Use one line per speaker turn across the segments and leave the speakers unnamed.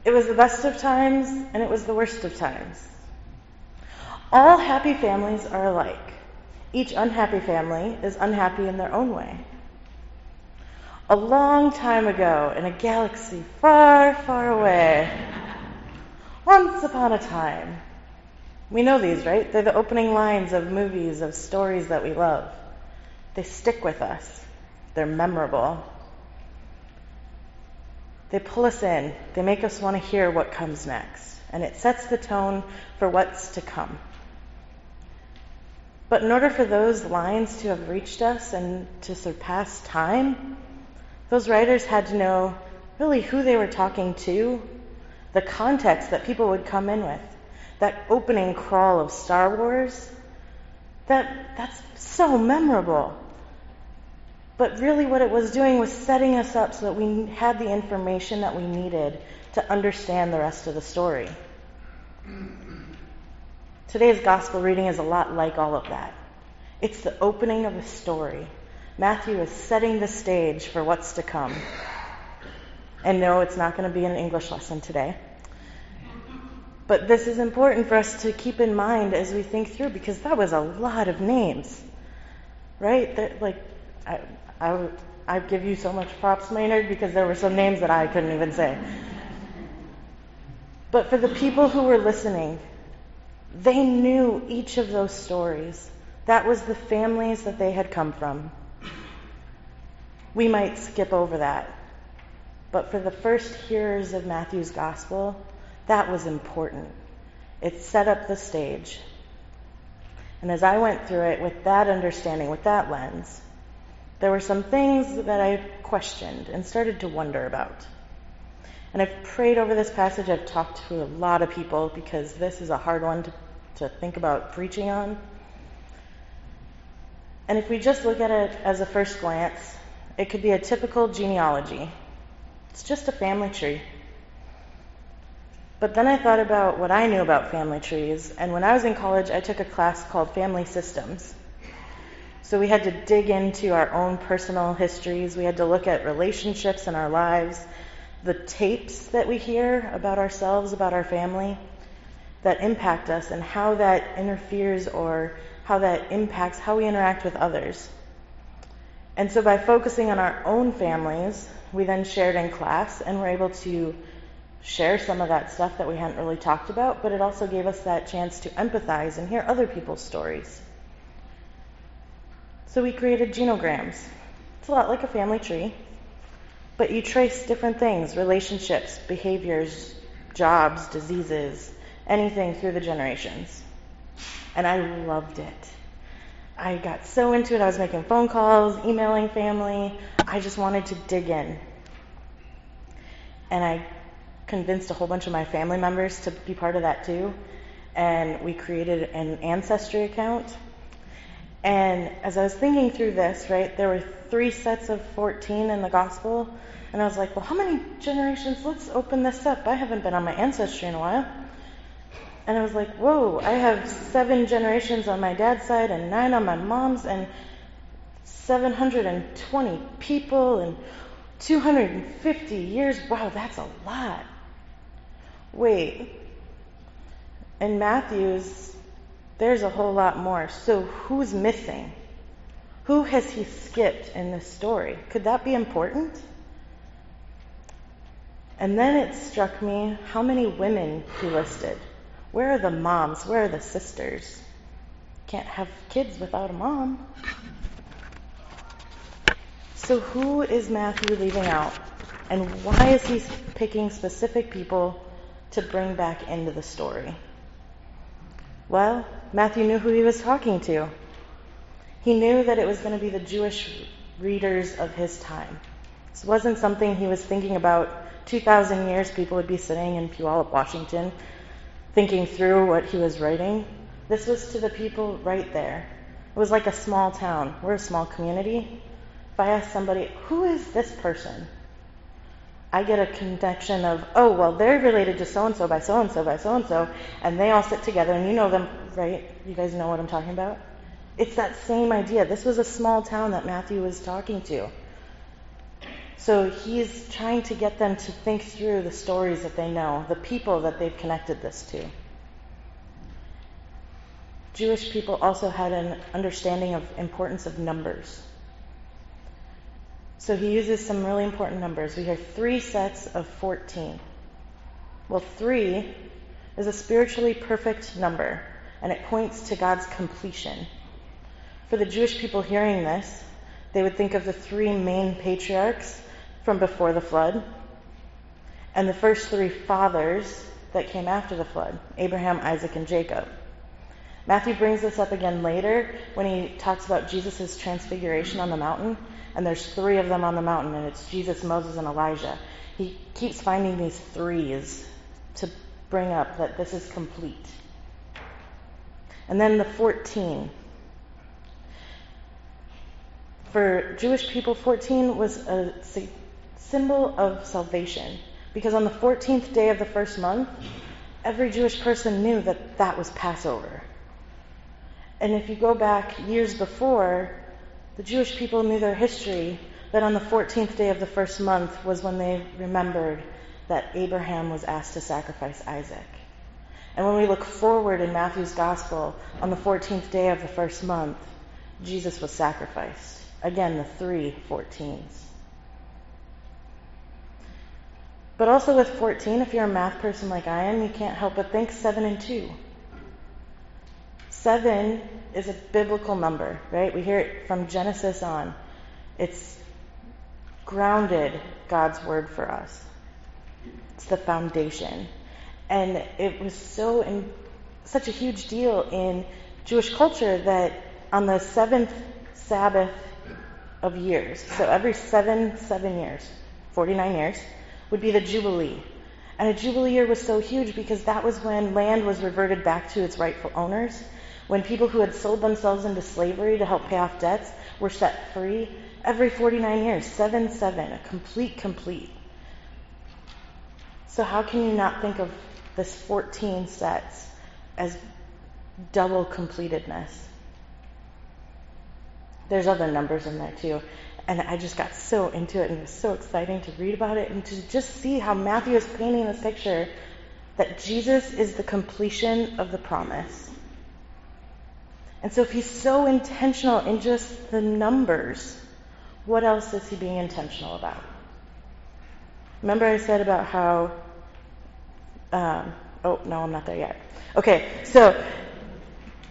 It was the best of times, and it was the worst of times. All happy families are alike. Each unhappy family is unhappy in their own way. A long time ago, in a galaxy far, far away, once upon a time. We know these, right? They're the opening lines of movies, of stories that we love. They stick with us. They're memorable. They pull us in. They make us want to hear what comes next. And it sets the tone for what's to come. But in order for those lines to have reached us and to surpass time, those writers had to know really who they were talking to, the context that people would come in with. That opening crawl of Star Wars, that's so memorable. But really what it was doing was setting us up so that we had the information that we needed to understand the rest of the story. Today's gospel reading is a lot like all of that. It's the opening of a story. Matthew is setting the stage for what's to come. And no, it's not going to be an English lesson today. But this is important for us to keep in mind as we think through, because that was a lot of names, right? I give you so much props, Maynard, because there were some names that I couldn't even say. But for the people who were listening, they knew each of those stories. That was the families that they had come from. We might skip over that. But for the first hearers of Matthew's gospel, that was important. It set up the stage. And as I went through it with that understanding, with that lens, there were some things that I questioned and started to wonder about. And I've prayed over this passage. I've talked to a lot of people because this is a hard one to think about preaching on. And if we just look at it as a first glance, it could be a typical genealogy. It's just a family tree. But then I thought about what I knew about family trees, and when I was in college, I took a class called Family Systems. So we had to dig into our own personal histories. We had to look at relationships in our lives, the tapes that we hear about ourselves, about our family, that impact us, and how that interferes or how that impacts how we interact with others. And so by focusing on our own families, we then shared in class and were able to share some of that stuff that we hadn't really talked about, but it also gave us that chance to empathize and hear other people's stories. So we created genograms. It's a lot like a family tree, but you trace different things, relationships, behaviors, jobs, diseases, anything through the generations. And I loved it. I got so into it. I was making phone calls, emailing family. I just wanted to dig in. And I convinced a whole bunch of my family members to be part of that too. And we created an ancestry account. And as I was thinking through this, right, there were 3 sets of 14 in the gospel. And I was like, well, how many generations? Let's open this up. I haven't been on my ancestry in a while. And I was like, whoa, I have 7 generations on my dad's side and 9 on my mom's and 720 people and 250 years. Wow, that's a lot. Wait. In Matthew's, there's a whole lot more. So who's missing? Who has he skipped in this story? Could that be important? And then it struck me how many women he listed. Where are the moms? Where are the sisters? Can't have kids without a mom. So who is Matthew leaving out? And why is he picking specific people to bring back into the story? Well, Matthew knew who he was talking to. He knew that it was going to be the Jewish readers of his time. This wasn't something he was thinking about 2,000 years people would be sitting in Puyallup, Washington, thinking through what he was writing. This was to the people right there. It was like a small town. We're a small community. If I ask somebody, who is this person? I get a connection of, oh, well, they're related to so-and-so by so-and-so by so-and-so, and they all sit together, and you know them, right? You guys know what I'm talking about? It's that same idea. This was a small town that Matthew was talking to. So he's trying to get them to think through the stories that they know, the people that they've connected this to. Jewish people also had an understanding of importance of numbers. So he uses some really important numbers. We have 3 sets of 14. Well, 3 is a spiritually perfect number, and it points to God's completion. For the Jewish people hearing this, they would think of the 3 main patriarchs from before the flood, and the first 3 fathers that came after the flood, Abraham, Isaac, and Jacob. Matthew brings this up again later when he talks about Jesus' transfiguration on the mountain, and there's 3 of them on the mountain, and it's Jesus, Moses, and Elijah. He keeps finding these 3s to bring up that this is complete. And then the 14. For Jewish people, 14 was a symbol of salvation, because on the 14th day of the first month, every Jewish person knew that that was Passover. And if you go back years before, the Jewish people knew their history, that on the 14th day of the first month was when they remembered that Abraham was asked to sacrifice Isaac. And when we look forward in Matthew's gospel, on the 14th day of the first month, Jesus was sacrificed. Again, the 3 14s. But also with 14, if you're a math person like I am, you can't help but think 7 and 2. 7 is a biblical number, right? We hear it from Genesis on. It's grounded God's word for us. It's the foundation. And it was such a huge deal in Jewish culture that on the 7th Sabbath of years, so every 7 years, 49 years, would be the Jubilee. And a Jubilee year was so huge because that was when land was reverted back to its rightful owners, when people who had sold themselves into slavery to help pay off debts were set free. Every 49 years, 7, a complete. So how can you not think of this 14 sets as double completedness? There's other numbers in there too. And I just got so into it, and it was so exciting to read about it and to just see how Matthew is painting this picture that Jesus is the completion of the promise. And so if he's so intentional in just the numbers, what else is he being intentional about? Remember I said about how... I'm not there yet. Okay, so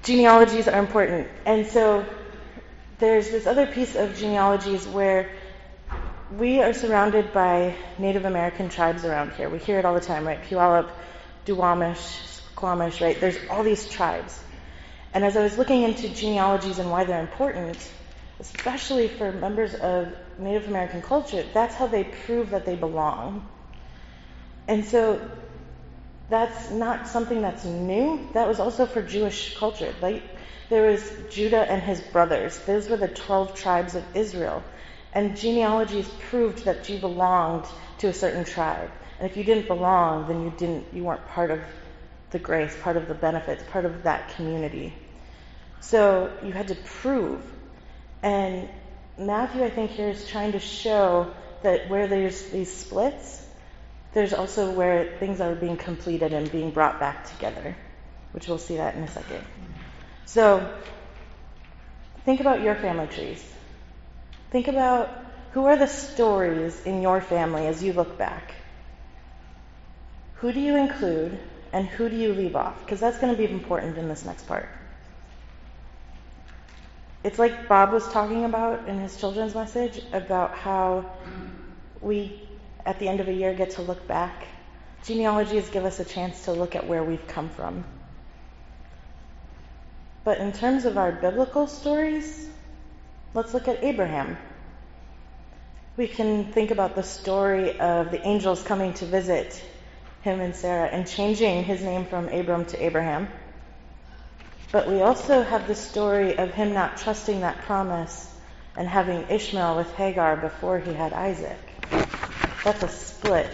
genealogies are important. And so there's this other piece of genealogies where we are surrounded by Native American tribes around here. We hear it all the time, right? Puyallup, Duwamish, Squamish, right? There's all these tribes. And as I was looking into genealogies and why they're important, especially for members of Native American culture, that's how they prove that they belong. And so that's not something that's new. That was also for Jewish culture. There was Judah and his brothers. Those were the 12 tribes of Israel. And genealogies proved that you belonged to a certain tribe. And if you didn't belong, then you weren't part of the grace, part of the benefits, part of that community. So you had to prove. And Matthew, I think, here is trying to show that where there's these splits, there's also where things are being completed and being brought back together, which we'll see that in a second. So think about your family trees. Think about who are the stories in your family as you look back. Who do you include and who do you leave off? Because that's going to be important in this next part. It's like Bob was talking about in his children's message about how we, at the end of a year, get to look back. Genealogies give us a chance to look at where we've come from. But in terms of our biblical stories, let's look at Abraham. We can think about the story of the angels coming to visit him and Sarah and changing his name from Abram to Abraham. But we also have the story of him not trusting that promise and having Ishmael with Hagar before he had Isaac. That's a split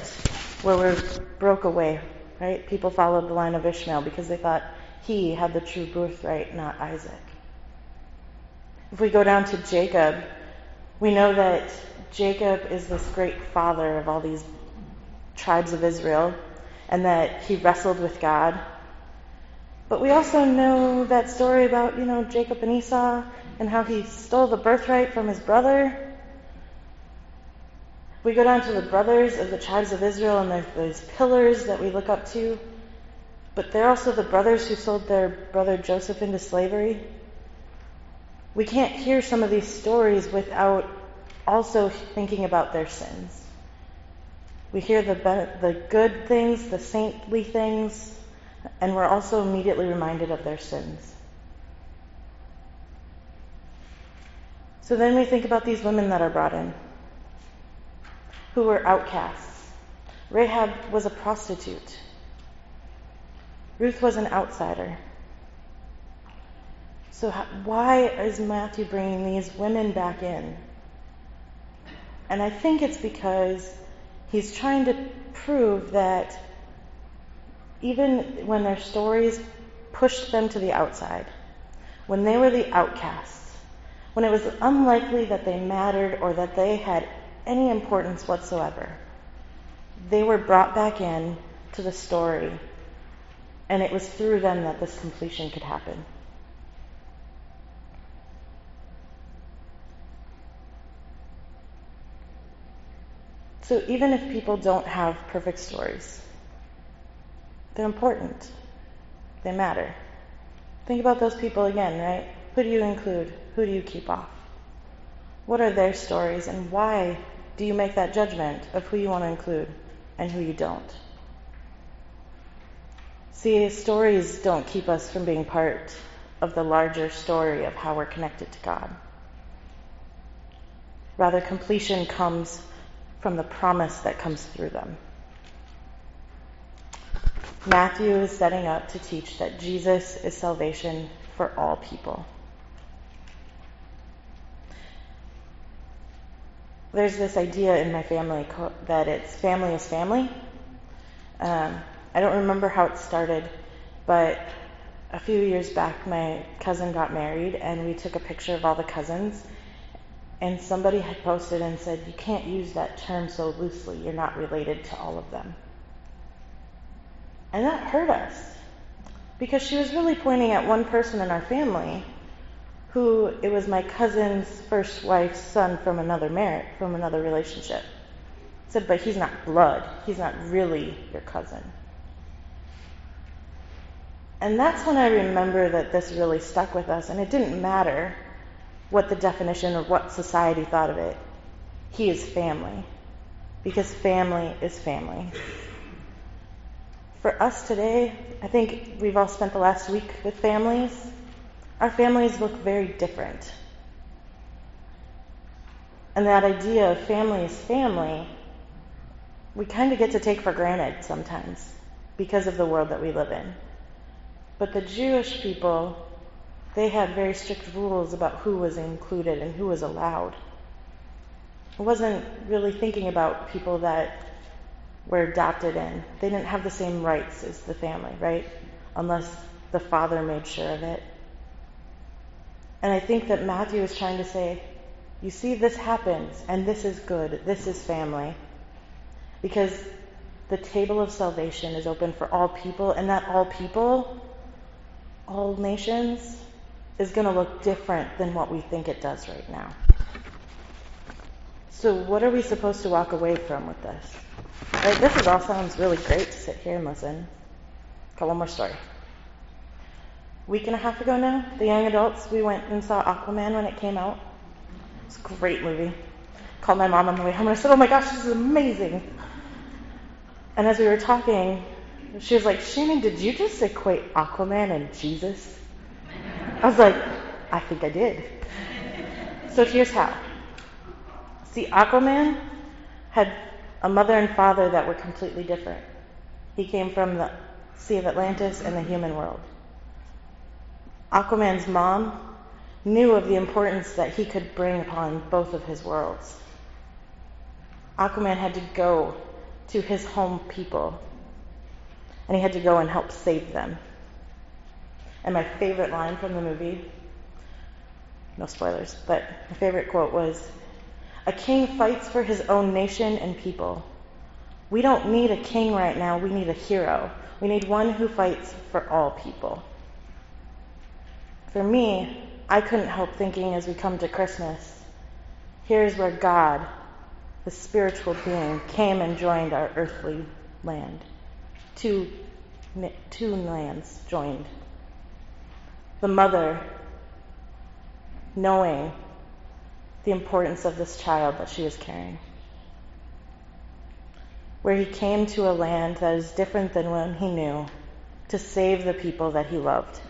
where we broke away, right? People followed the line of Ishmael because they thought he had the true birthright, not Isaac. If we go down to Jacob, we know that Jacob is this great father of all these tribes of Israel, and that he wrestled with God. But we also know that story about, Jacob and Esau and how he stole the birthright from his brother. We go down to the brothers of the tribes of Israel, and there's those pillars that we look up to. But they're also the brothers who sold their brother Joseph into slavery. We can't hear some of these stories without also thinking about their sins. We hear the good things, the saintly things, and we're also immediately reminded of their sins. So then we think about these women that are brought in, who were outcasts. Rahab was a prostitute. Ruth was an outsider. So why is Matthew bringing these women back in? And I think it's because he's trying to prove that even when their stories pushed them to the outside, when they were the outcasts, when it was unlikely that they mattered or that they had any importance whatsoever, they were brought back in to the story, and it was through them that this completion could happen. So even if people don't have perfect stories, they're important. They matter. Think about those people again, right? Who do you include? Who do you keep off? What are their stories, and why do you make that judgment of who you want to include and who you don't? See, stories don't keep us from being part of the larger story of how we're connected to God. Rather, completion comes from the promise that comes through them. Matthew is setting up to teach that Jesus is salvation for all people. There's this idea in my family that it's family is family. I don't remember how it started, but a few years back my cousin got married and we took a picture of all the cousins, and somebody had posted and said, "You can't use that term so loosely, you're not related to all of them." And that hurt us, because she was really pointing at one person in our family who it was my cousin's first wife's son from another relationship. Said, but he's not blood. He's not really your cousin. And that's when I remember that this really stuck with us, and it didn't matter what the definition or what society thought of it. He is family, because family is family. For us today, I think we've all spent the last week with families. Our families look very different. And that idea of family is family, we kind of get to take for granted sometimes because of the world that we live in. But the Jewish people, they had very strict rules about who was included and who was allowed. It wasn't really thinking about people that were adopted in. They didn't have the same rights as the family, right? Unless the father made sure of it. And I think that Matthew is trying to say, you see, this happens, and this is good. This is family. Because the table of salvation is open for all people, and that all people, all nations, is going to look different than what we think it does right now. So what are we supposed to walk away from with this? Right, this all sounds really great to sit here and listen. Got one more story. A week and a half ago now, the young adults, we went and saw Aquaman when it came out. It's a great movie. Called my mom on the way home and I said, "Oh my gosh, this is amazing." And as we were talking, she was like, "Shannon, did you just equate Aquaman and Jesus?" I was like, "I think I did." So here's how. See, Aquaman had a mother and father that were completely different. He came from the Sea of Atlantis and the human world. Aquaman's mom knew of the importance that he could bring upon both of his worlds. Aquaman had to go to his home people, and he had to go and help save them. And my favorite line from the movie, no spoilers, but my favorite quote was, A king fights for his own nation and people. We don't need a king right now. We need a hero. We need one who fights for all people. For me, I couldn't help thinking as we come to Christmas, here's where God, the spiritual being, came and joined our earthly land. Two lands joined. The mother, knowing the importance of this child that she was carrying. Where he came to a land that is different than one he knew to save the people that he loved.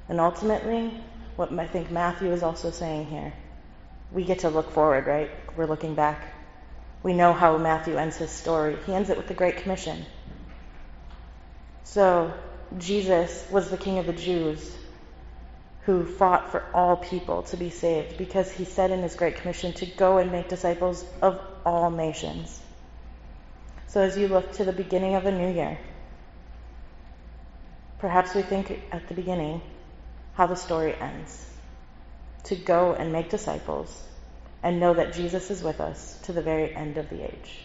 And ultimately, what I think Matthew is also saying here, we get to look forward, right? We're looking back. We know how Matthew ends his story. He ends it with the Great Commission. So, Jesus was the King of the Jews who fought for all people to be saved because he said in his Great Commission to go and make disciples of all nations. So as you look to the beginning of a new year, perhaps we think at the beginning how the story ends. To go and make disciples and know that Jesus is with us to the very end of the age.